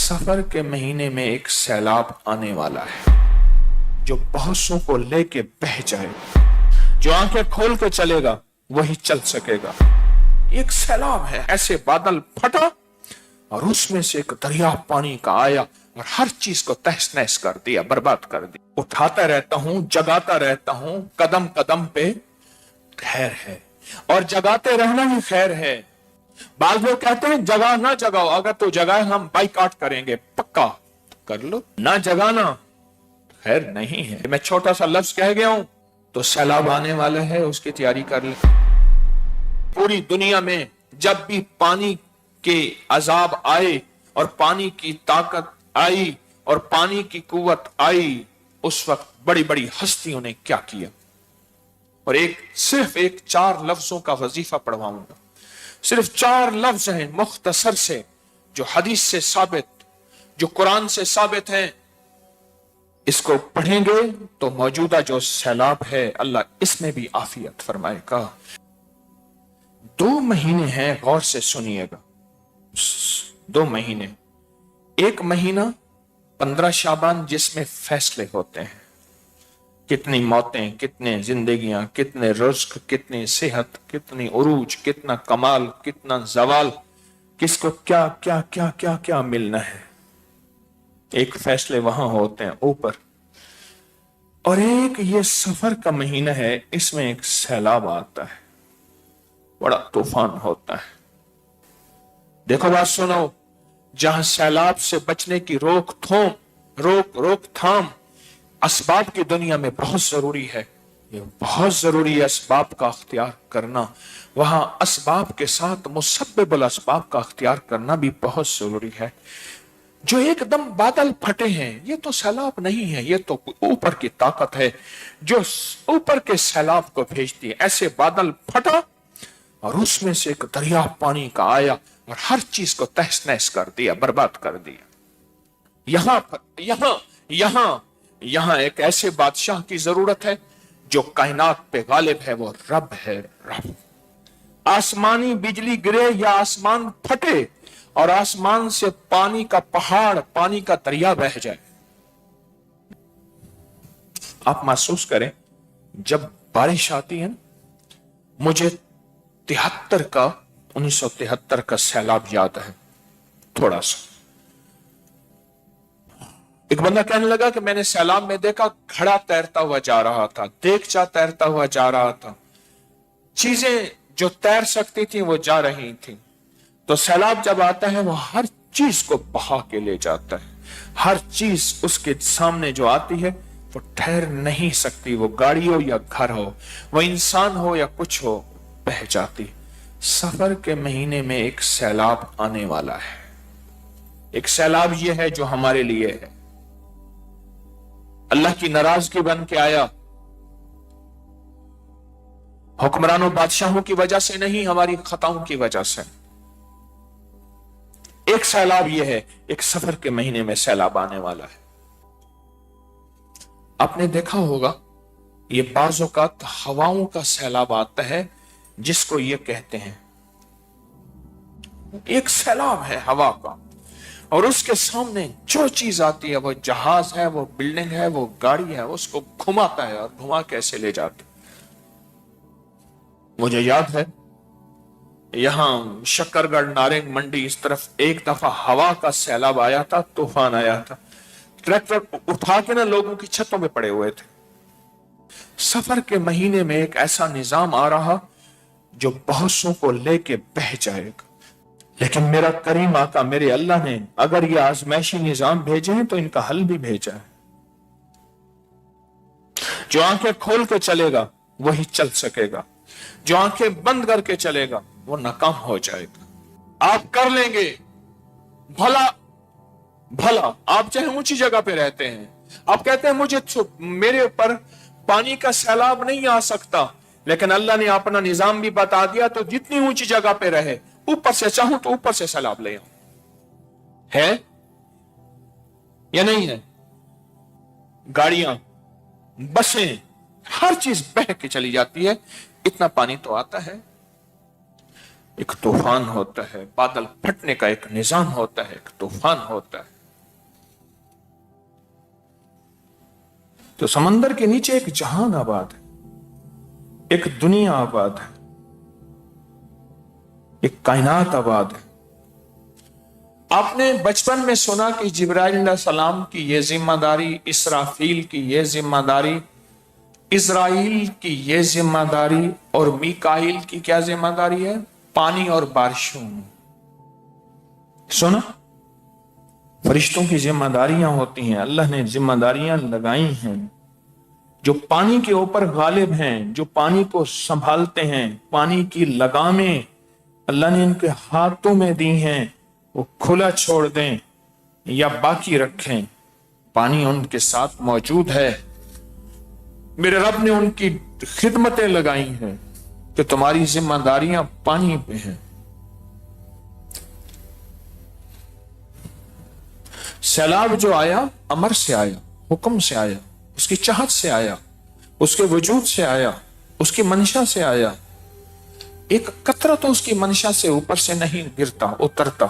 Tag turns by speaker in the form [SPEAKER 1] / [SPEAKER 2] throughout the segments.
[SPEAKER 1] सफर के महीने में एक सैलाब आने वाला है जो बहुतों को लेके बह जाए। जो आंखें खोल के चलेगा वही चल सकेगा। एक सैलाब है, ऐसे बादल फटा और उसमें से एक दरिया पानी का आया और हर चीज को तहस नहस कर दिया, बर्बाद कर दिया। उठाता रहता हूं, जगाता रहता हूं, कदम कदम पे खैर है और जगाते रहना ही खैर है। बाल लोग कहते हैं जगा ना जगाओ, अगर तो जगाए हम बाइकआउट करेंगे, पक्का कर लो। ना जगाना खैर नहीं है। मैं छोटा सा लफ्ज कह गया हूं तो सैलाब आने वाला है, उसकी तैयारी कर ले। पूरी दुनिया में जब भी पानी के अजाब आए और पानी की ताकत आई और पानी की कुव्वत आई, उस वक्त बड़ी बड़ी हस्तियों ने क्या किया। और सिर्फ एक 4 लफ्जों का वजीफा पढ़वाऊंगा। सिर्फ 4 लफ्ज हैं मुख्तसर से, जो हदीस से साबित, जो कुरान से साबित हैं। इसको पढ़ेंगे तो मौजूदा जो सैलाब है अल्लाह इसमें भी आफियत फरमाएगा। 2 महीने हैं, गौर से सुनिएगा। 2 महीने, एक महीना 15 शाबान जिसमें फैसले होते हैं। कितनी मौतें, कितने जिंदगियां, कितने रिज़्क, कितनी सेहत, कितनी उरूज, कितना कमाल, कितना जवाल, किसको क्या क्या क्या क्या क्या मिलना है। एक फैसले वहां होते हैं ऊपर। और एक ये सफर का महीना है, इसमें एक सैलाब आता है, बड़ा तूफान होता है। देखो बात सुनो, जहां सैलाब से बचने की रोकथाम असबाब की दुनिया में बहुत जरूरी है। ये बहुत जरूरी है असबाब का अख्तियार करना। वहां असबाब के साथ मुसब्बिबुल असबाब का अख्तियार करना भी बहुत जरूरी है। जो एकदम बादल फटे हैं, ये तो सैलाब नहीं है, ये तो ऊपर की ताकत है जो ऊपर के सैलाब को भेजती है। ऐसे बादल फटा और उसमें से एक दरिया पानी का आया और हर चीज को तहस नहस कर दिया, बर्बाद कर दिया। यहां एक ऐसे बादशाह की जरूरत है जो कायनात पे गालिब है, वो रब है, रब। आसमानी बिजली गिरे या आसमान फटे और आसमान से पानी का पहाड़, पानी का दरिया बह जाए। आप महसूस करें, जब बारिश आती है ना, मुझे 1973 का सैलाब याद है थोड़ा सा। एक बंदा कहने लगा कि मैंने सैलाब में देखा घड़ा तैरता हुआ जा रहा था, देगचा तैरता हुआ जा रहा था, चीजें जो तैर सकती थी वो जा रही थी। तो सैलाब जब आता है वो हर चीज को बहा के ले जाता है। हर चीज उसके सामने जो आती है वो ठहर नहीं सकती। वो गाड़ी हो या घर हो, वो इंसान हो या कुछ हो, बह जाती। सफर के महीने में एक सैलाब आने वाला है। एक सैलाब ये है जो हमारे लिए है, अल्लाह की नाराजगी बन के आया। हुक्मरानों बादशाहों की वजह से नहीं, हमारी खताओं की वजह से। एक सैलाब यह है, एक सफर के महीने में सैलाब आने वाला है। आपने देखा होगा ये बाज़ औक़ात हवाओं का सैलाब आता है, जिसको ये कहते हैं एक सैलाब है हवा का। और उसके सामने जो चीज आती है, वो जहाज है, वो बिल्डिंग है, वो गाड़ी है, उसको घुमाता है और घुमा कैसे ले जाते। मुझे याद है यहां शक्करगढ़, नारंग मंडी, इस तरफ एक दफा हवा का सैलाब आया था, तूफान आया था। ट्रैक्टर उठा के ना लोगों की छतों पे पड़े हुए थे। सफर के महीने में एक ऐसा निजाम आ रहा जो बहुतों को लेके बह जाएगा। लेकिन मेरा करीम आका, मेरे अल्लाह ने अगर ये आजमाइशी निजाम भेजे हैं तो इनका हल भी भेजा है। जो आंखें खोल के चलेगा वही चल सकेगा, जो आंखें बंद करके चलेगा वो नाकाम हो जाएगा। आप कर लेंगे भला भला। आप चाहे ऊंची जगह पे रहते हैं, आप कहते हैं मेरे ऊपर पानी का सैलाब नहीं आ सकता, लेकिन अल्लाह ने अपना निजाम भी बता दिया, तो जितनी ऊंची जगह पे रहे, ऊपर से चाहूं तो ऊपर से सैलाब ले आऊं। है या नहीं है? गाड़ियां, बसें, हर चीज बह के चली जाती है। इतना पानी तो आता है। एक तूफान होता है, बादल फटने का एक निजाम होता है, एक तूफान होता है। تو سمندر کے نیچے ایک جہان آباد ہے, ایک دنیا آباد ہے, ایک کائنات آباد ہے. آپ نے بچپن میں سنا کہ جبرائیل علیہ السلام کی یہ ذمہ داری, اسرافیل کی یہ ذمہ داری, اسرائیل کی یہ ذمہ داری, اور میکائیل کی کیا ذمہ داری ہے؟ پانی اور بارشوں میں. سنا, فرشتوں کی ذمہ داریاں ہوتی ہیں, اللہ نے ذمہ داریاں لگائی ہیں. جو پانی کے اوپر غالب ہیں, جو پانی کو سنبھالتے ہیں, پانی کی لگامیں اللہ نے ان کے ہاتھوں میں دی ہیں, وہ کھلا چھوڑ دیں یا باقی رکھیں, پانی ان کے ساتھ موجود ہے. میرے رب نے ان کی خدمتیں لگائی ہیں کہ تمہاری ذمہ داریاں پانی پہ ہیں. سیلاب جو آیا امر سے آیا, حکم سے آیا, اس کی چاہت سے آیا, اس کے وجود سے آیا, اس کی منشا سے آیا. ایک قطرہ تو اس کی منشا سے اوپر سے نہیں گرتا, اترتا.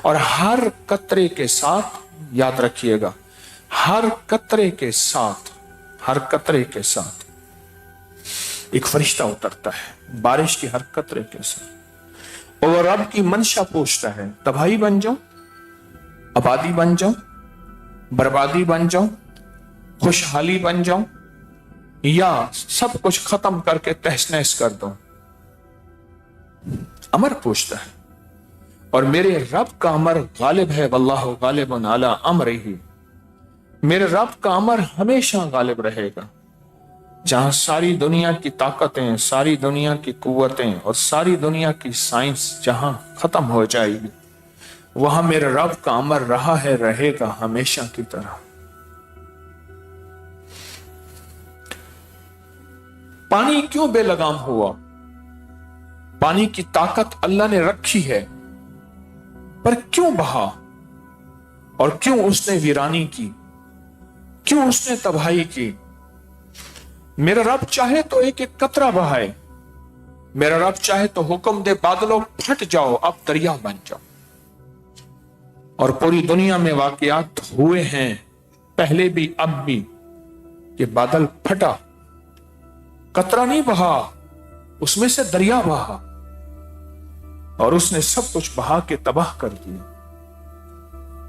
[SPEAKER 1] اور ہر قطرے کے ساتھ, یاد رکھیے گا, ہر قطرے کے ساتھ, ہر قطرے کے ساتھ ایک فرشتہ اترتا ہے, بارش کی ہر قطرے کے ساتھ. اور رب کی منشا پوچھتا ہے, تباہی بن جاؤں, آبادی بن جاؤں, بربادی بن جاؤں, خوشحالی بن جاؤں, یا سب کچھ ختم کر کے تہس نہس کر دوں. امر پوچھتا ہے, اور میرے رب کا امر غالب ہے, واللہ غالب علی امرہ. میرے رب کا امر ہمیشہ غالب رہے گا. جہاں ساری دنیا کی طاقتیں, ساری دنیا کی قوتیں اور ساری دنیا کی سائنس جہاں ختم ہو جائے گی, وہاں میرے رب کا امر رہا ہے, رہے گا ہمیشہ کی طرح. پانی کیوں بے لگام ہوا؟ پانی کی طاقت اللہ نے رکھی ہے, پر کیوں بہا, اور کیوں اس نے ویرانی کی, کیوں اس نے تباہی کی؟ میرا رب چاہے تو ایک ایک قطرہ بہائے, میرا رب چاہے تو حکم دے بادلوں پھٹ جاؤ, اب دریا بن جاؤ. اور پوری دنیا میں واقعات ہوئے ہیں, پہلے بھی اب بھی, کہ بادل پھٹا, قطرہ نہیں بہا, اس میں سے دریا بہا, اور اس نے سب کچھ بہا کے تباہ کر دیا.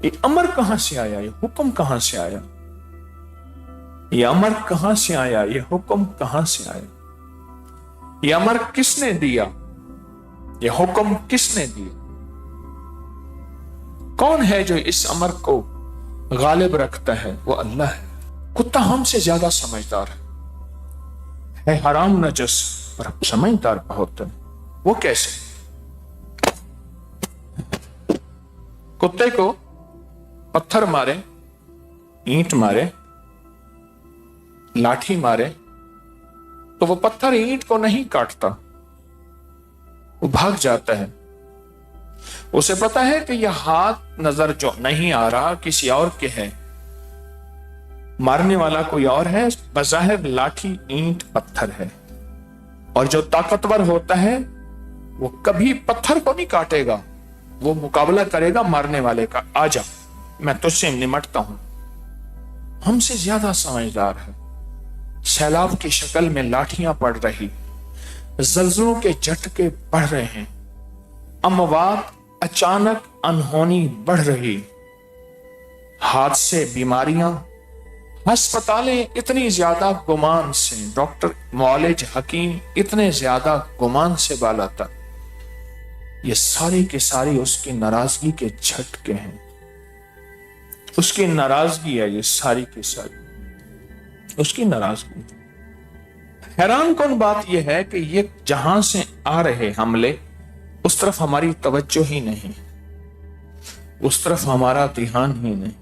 [SPEAKER 1] یہ امر کہاں سے آیا, یہ حکم کہاں سے آیا, یہ امر کہاں سے آیا, یہ حکم کہاں سے آیا؟ یہ امر کس نے دیا, یہ حکم کس نے دیا؟ کون ہے جو اس امر کو غالب رکھتا ہے؟ وہ اللہ ہے. کتا ہم سے زیادہ سمجھدار ہے حرام نجس, پر سمجھدار بہت ہے. وہ کیسے؟ کتے کو پتھر مارے, اینٹ مارے, لاٹھی مارے, تو وہ پتھر اینٹ کو نہیں کاٹتا, وہ بھاگ جاتا ہے. اسے پتا ہے کہ یہ ہاتھ نظر جو نہیں آ رہا کسی اور کے ہے, مارنے والا کوئی اور ہے, بظاہر لاٹھی اینٹ پتھر ہے. اور جو طاقتور ہوتا ہے وہ کبھی پتھر کو نہیں کاٹے گا, وہ مقابلہ کرے گا مارنے والے کا, آجا میں تجھ سے نمٹتا ہوں. ہم سے زیادہ سمجھدار ہے. سیلاب کی شکل میں لاٹھیاں پڑ رہی, زلزلوں کے جھٹکے پڑ رہے ہیں, اموات اچانک انہونی بڑھ رہی, حادثے, بیماریاں, ہسپتالیں اتنی زیادہ گمان سے, ڈاکٹر, معالج, حکیم اتنے زیادہ گمان سے بالا تر. یہ ساری کی ساری اس کی ناراضگی کے جھٹکے ہیں, اس کی ناراضگی ہے, یہ ساری کی ساری اس کی ناراضگی. حیران کن بات یہ ہے کہ یہ جہاں سے آ رہے حملے, اس طرف ہماری توجہ ہی نہیں, اس طرف ہمارا دھیان ہی نہیں.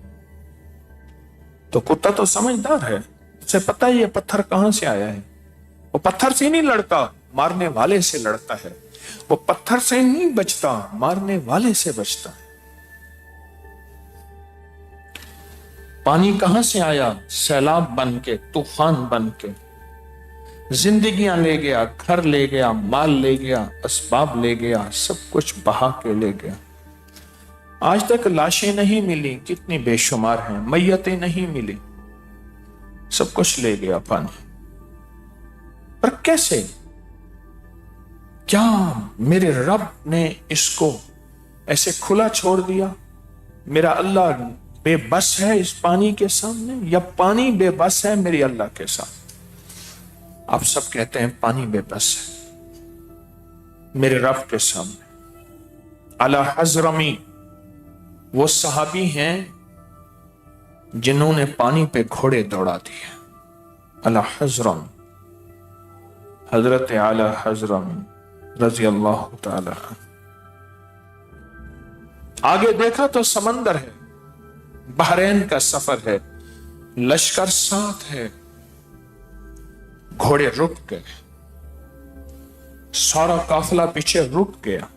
[SPEAKER 1] تو کتا تو سمجھدار ہے, اسے پتا ہے یہ پتھر کہاں سے آیا ہے. وہ پتھر سے نہیں لڑتا, مارنے والے سے لڑتا ہے. وہ پتھر سے نہیں بچتا, مارنے والے سے بچتا ہے. پانی کہاں سے آیا؟ سیلاب بن کے, طوفان بن کے. زندگیاں لے گیا, گھر لے گیا, مال لے گیا, اسباب لے گیا, سب کچھ بہا کے لے گیا. آج تک لاشیں نہیں ملی, کتنی بے شمار ہیں, میتیں نہیں ملی. सब कुछ ले गया पानी। पर कैसे? क्या मेरे रब ने इसको ऐसे खुला छोड़ दिया? मेरा अल्लाह बेबस है इस पानी के सामने, या पानी बेबस है मेरी अल्लाह के सामने? आप सब कहते हैं पानी बेबस है मेरे रब के सामने। अला हजरमी वो सहाबी हैं जिन्होंने पानी पे घोड़े दौड़ा दिए। अला हजरम, हजरत आला हजरम रजी अल्लाह ताला। आगे देखा तो समंदर है, बहरैन का सफर है, लश्कर साथ है, घोड़े रुक गए, सारा काफिला पीछे रुक गया।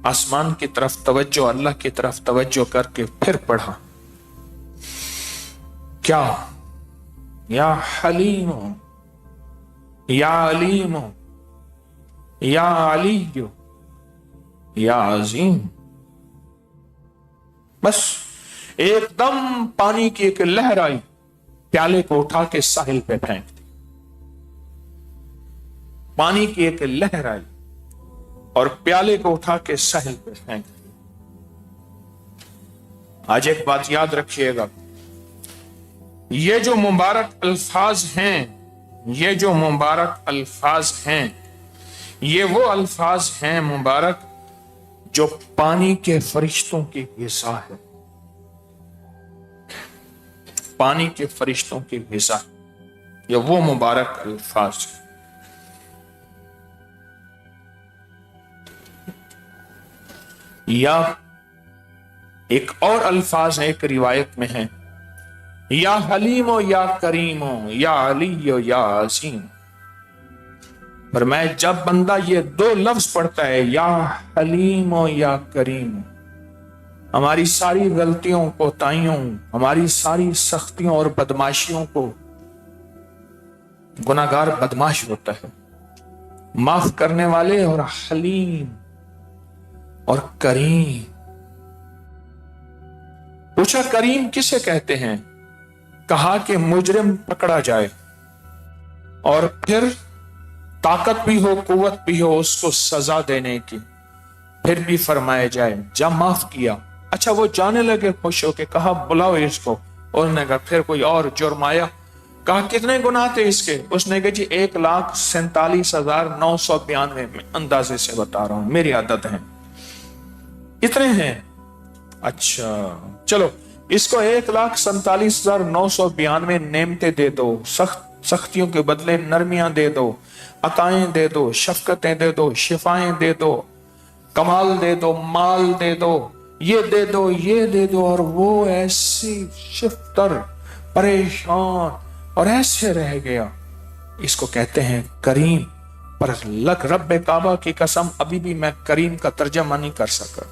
[SPEAKER 1] आसमान की तरफ तवज्जो, अल्लाह की तरफ तवज्जो करके फिर पढ़ा, क्या? या हलीमो, या अलीमो, या अलीयो, या अजीम। बस एकदम पानी की एक लहर आई, प्याले को उठा के साहिल पे फेंक दी। पानी की एक लहर आई और प्याले को उठा के साहिल पे फेंक दी। आज एक बात याद रखिएगा, ये जो मुबारक अल्फाज हैं, ये जो मुबारक अल्फाज हैं, ये वो अल्फाज हैं मुबारक जो पानी के फरिश्तों की ग़िज़ा है। पानी के फरिश्तों की ग़िज़ा, ये वो मुबारक अल्फाज है। या एक और अल्फाज है, एक रिवायत में है, या हलीमो या करीमो या अलीयो या अजीम। पर मैं जब बंदा ये दो लफ्ज पढ़ता है, या हलीमो या करीमो, हमारी सारी गलतियों, कोताहियों, हमारी सारी सख्तियों और बदमाशियों को, गुनाहगार बदमाश होता है, माफ करने वाले, और हलीम और करीम। पूछा करीम किसे कहते हैं? कहा कि मुजरिम पकड़ा जाए और फिर ताकत भी हो, कुव्वत भी हो उसको सजा देने की, फिर भी फरमाया जाए जब माफ किया। अच्छा, वो जाने लगे खुश होके, कहा बुलाओ इसको। उसने कहा फिर कोई और जुर्म आया, कहा कितने गुनाह थे इसके? उसने कहा जी 1,47,992 में अंदाजे से बता रहा हूं, मेरी आदत है, इतने हैं। अच्छा चलो, इसको 1,47,992 नेमतें दे दो, सख्तियों के बदले नरमियां दे दो, अताएं दे दो, शफकतें दे दो, शिफाएं दे दो, कमाल दे दो, माल दे दो, ये दे दो, ये दे दो। और वो ऐसी शिफ्तर, परेशान और ऐसे रह गया। इसको कहते हैं करीम। पर लग रब्बे काबा की कसम, अभी भी मैं करीम का तर्जमा नहीं कर सका,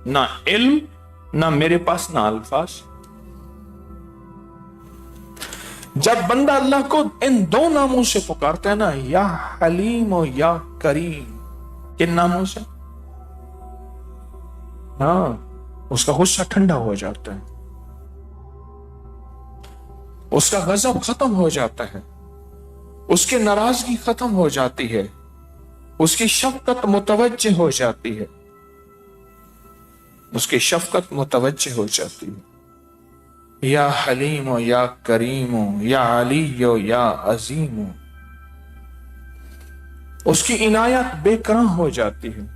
[SPEAKER 1] ना इल्म, ना मेरे पास ना अल्फाज। जब बंदा अल्लाह को इन दो नामों से पुकारता है ना, या हलीम और या करीम, किन नामों से? हाँ, उसका गुस्सा ठंडा हो जाता है, उसका गजब खत्म हो जाता है, उसकी नाराजगी खत्म हो जाती है, उसकी शफकत मुतवज्जे हो जाती है, उसकी शफकत मुतवज्जे हो जाती है। या हलीमो या करीमो या अलीयो या अजीमो, उसकी इनायत बेकरां हो जाती है।